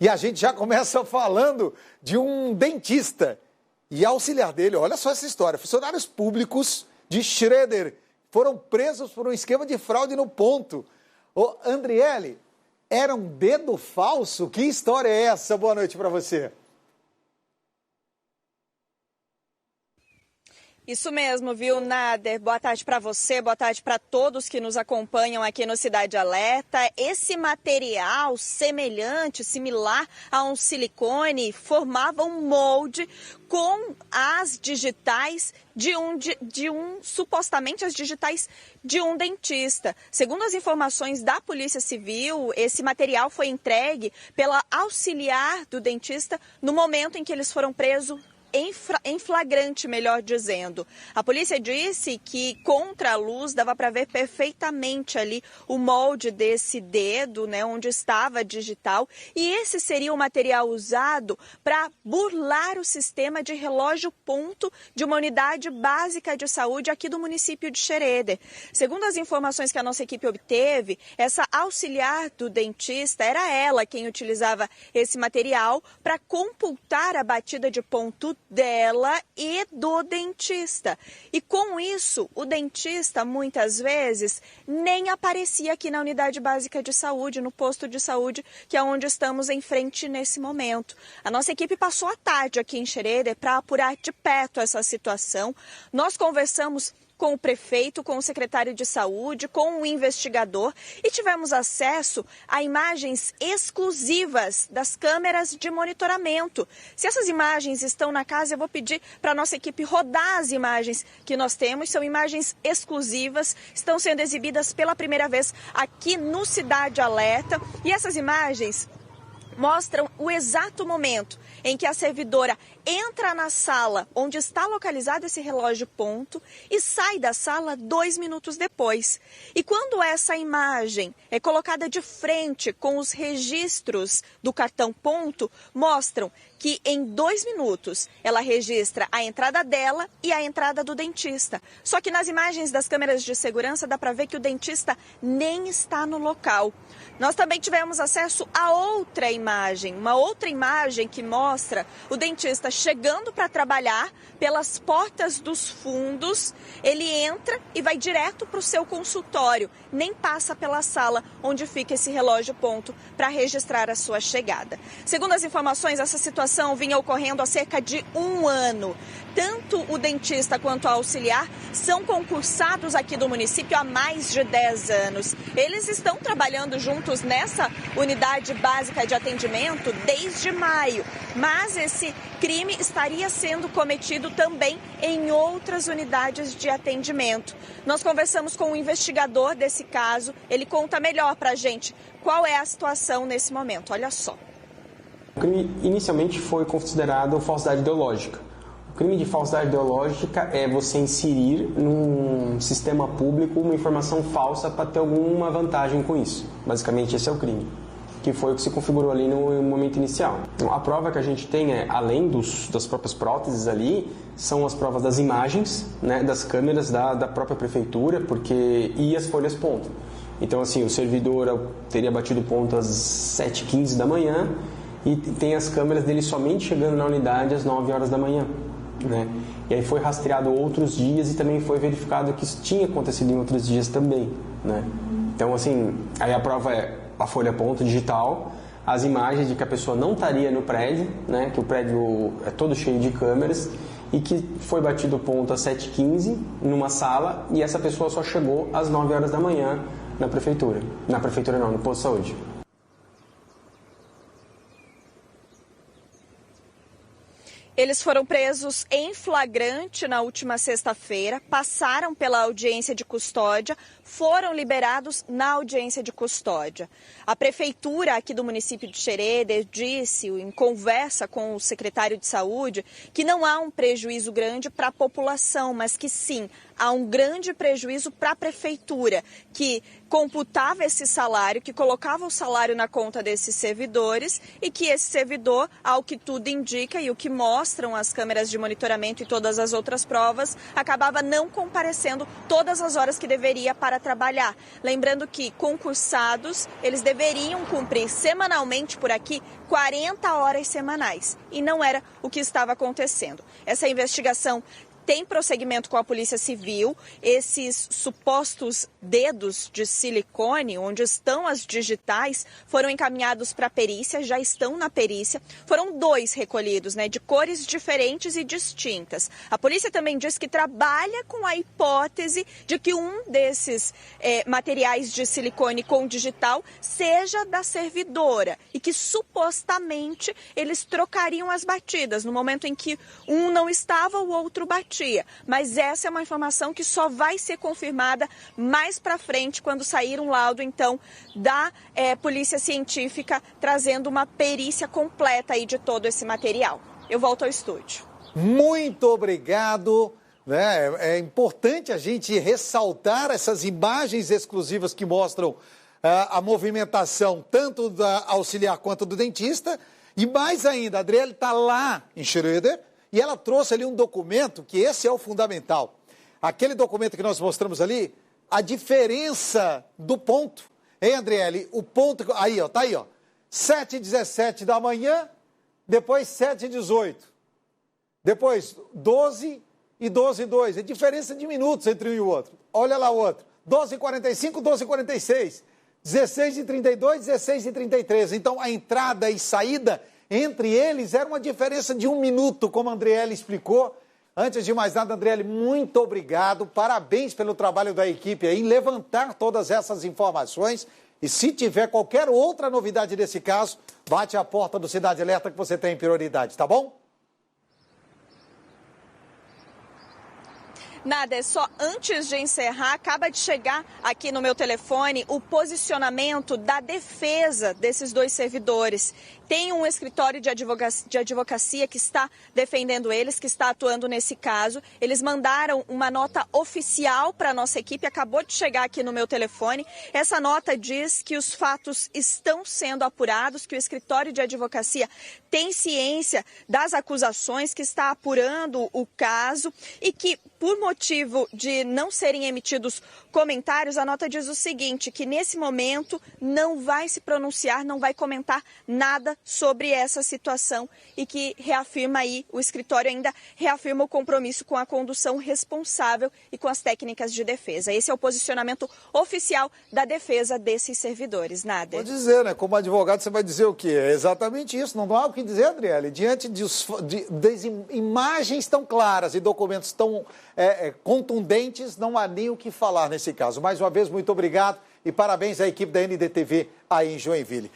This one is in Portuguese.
E a gente já começa falando de um dentista e auxiliar dele. Olha só essa história. Funcionários públicos de Schroeder foram presos por um esquema de fraude no ponto. Ô, Andriele, era um dedo falso? Que história é essa? Boa noite para você. Isso mesmo, viu, Nader? Boa tarde para você, boa tarde para todos que nos acompanham aqui no Cidade Alerta. Esse material similar a um silicone, formava um molde com as digitais supostamente as digitais de um dentista. Segundo as informações da Polícia Civil, esse material foi entregue pela auxiliar do dentista no momento em que eles foram presos em flagrante, melhor dizendo. A polícia disse que contra a luz dava para ver perfeitamente ali o molde desse dedo, né, onde estava a digital, e esse seria o material usado para burlar o sistema de relógio ponto de uma unidade básica de saúde aqui do município de Schroeder. Segundo as informações que a nossa equipe obteve, essa auxiliar do dentista era ela quem utilizava esse material para computar a batida de ponto dela e do dentista. E com isso, o dentista muitas vezes nem aparecia aqui na unidade básica de saúde, no posto de saúde, que é onde estamos em frente nesse momento. A nossa equipe passou a tarde aqui em Schroeder para apurar de perto essa situação. Nós conversamos com o prefeito, com o secretário de saúde, com o investigador e tivemos acesso a imagens exclusivas das câmeras de monitoramento. Se essas imagens estão na casa, eu vou pedir para a nossa equipe rodar as imagens que nós temos. São imagens exclusivas, estão sendo exibidas pela primeira vez aqui no Cidade Alerta. E essas imagens mostram o exato momento em que a servidora entra na sala onde está localizado esse relógio ponto e sai da sala 2 minutos depois. E quando essa imagem é colocada de frente com os registros do cartão ponto, mostram que em 2 minutos ela registra a entrada dela e a entrada do dentista. Só que nas imagens das câmeras de segurança dá para ver que o dentista nem está no local. Nós também tivemos acesso a outra imagem, uma outra imagem que mostra o dentista chegando para trabalhar pelas portas dos fundos. Ele entra e vai direto para o seu consultório, nem passa pela sala onde fica esse relógio ponto para registrar a sua chegada. Segundo as informações, essa situação vinha ocorrendo há cerca de 1 ano. Tanto o dentista quanto a auxiliar são concursados aqui do município há mais de 10 anos. Eles estão trabalhando juntos nessa unidade básica de atendimento desde maio, mas esse crime estaria sendo cometido também em outras unidades de atendimento. Nós conversamos com o investigador desse caso, ele conta melhor para a gente qual é a situação nesse momento. Olha só. O crime inicialmente foi considerado falsidade ideológica. O crime de falsidade ideológica é você inserir num sistema público uma informação falsa para ter alguma vantagem com isso. Basicamente, esse é o crime, que foi o que se configurou ali no momento inicial. Então, a prova que a gente tem, além das próprias próteses ali, são as provas das imagens, né, das câmeras da própria prefeitura, e as folhas ponto. Então, assim, o servidor teria batido ponto às 7h15 da manhã e tem as câmeras dele somente chegando na unidade às 9 horas da manhã. Né? E aí foi rastreado outros dias e também foi verificado que isso tinha acontecido em outros dias também. Né? Então, assim, aí a prova é a folha ponto digital, as imagens de que a pessoa não estaria no prédio, né? Que o prédio é todo cheio de câmeras e que foi batido ponto às 7h15 numa sala e essa pessoa só chegou às 9 horas da manhã na prefeitura. Na prefeitura não, no posto de saúde. Eles foram presos em flagrante na última sexta-feira, passaram pela audiência de custódia, foram liberados na audiência de custódia. A prefeitura aqui do município de Schroeder disse, em conversa com o secretário de saúde, que não há um prejuízo grande para a população, mas que sim, há um grande prejuízo para a prefeitura, que computava esse salário, que colocava o salário na conta desses servidores e que esse servidor, ao que tudo indica e o que mostram as câmeras de monitoramento e todas as outras provas, acabava não comparecendo todas as horas que deveria para trabalhar. Lembrando que concursados, eles deveriam cumprir semanalmente por aqui 40 horas semanais e não era o que estava acontecendo. Essa investigação tem prosseguimento com a Polícia Civil. Esses supostos dedos de silicone, onde estão as digitais, foram encaminhados para a perícia, já estão na perícia. Foram 2 recolhidos, de cores diferentes e distintas. A polícia também diz que trabalha com a hipótese de que um desses materiais de silicone com digital seja da servidora e que supostamente eles trocariam as batidas no momento em que um não estava, o outro batia. Mas essa é uma informação que só vai ser confirmada mais para frente, quando sair um laudo, então, da Polícia Científica, trazendo uma perícia completa aí de todo esse material. Eu volto ao estúdio. Muito obrigado. É importante a gente ressaltar essas imagens exclusivas que mostram a movimentação tanto da auxiliar quanto do dentista. E mais ainda, a Adriele está lá em Schroeder, e ela trouxe ali um documento, que esse é o fundamental. Aquele documento que nós mostramos ali, a diferença do ponto. Hein, Adriele? O ponto, aí, ó, tá aí, ó. 7h17 da manhã, depois 7h18. Depois 12 e 12h02. É diferença de minutos entre um e o outro. Olha lá o outro. 12h45, 12h46. 16h32, 16h33. Então, a entrada e saída entre eles era uma diferença de 1 minuto, como a Adriele explicou. Antes de mais nada, Adriele, muito obrigado. Parabéns pelo trabalho da equipe aí em levantar todas essas informações. E se tiver qualquer outra novidade desse caso, bate a porta do Cidade Alerta que você tem prioridade, tá bom? Nada, é só antes de encerrar, acaba de chegar aqui no meu telefone o posicionamento da defesa desses 2 servidores. Tem um escritório de advocacia que está defendendo eles, que está atuando nesse caso. Eles mandaram uma nota oficial para a nossa equipe, acabou de chegar aqui no meu telefone. Essa nota diz que os fatos estão sendo apurados, que o escritório de advocacia tem ciência das acusações, que está apurando o caso e que, por motivo de não serem emitidos comentários, a nota diz o seguinte, que nesse momento não vai se pronunciar, não vai comentar nada sobre essa situação e que reafirma aí, o escritório ainda reafirma o compromisso com a condução responsável e com as técnicas de defesa. Esse é o posicionamento oficial da defesa desses servidores. Nada. Vou dizer, né? Como advogado, você vai dizer o quê? É exatamente isso. Não há o que dizer, Adriele. Diante de imagens tão claras e documentos tão contundentes, não há nem o que falar nesse caso. Mais uma vez, muito obrigado e parabéns à equipe da NDTV aí em Joinville.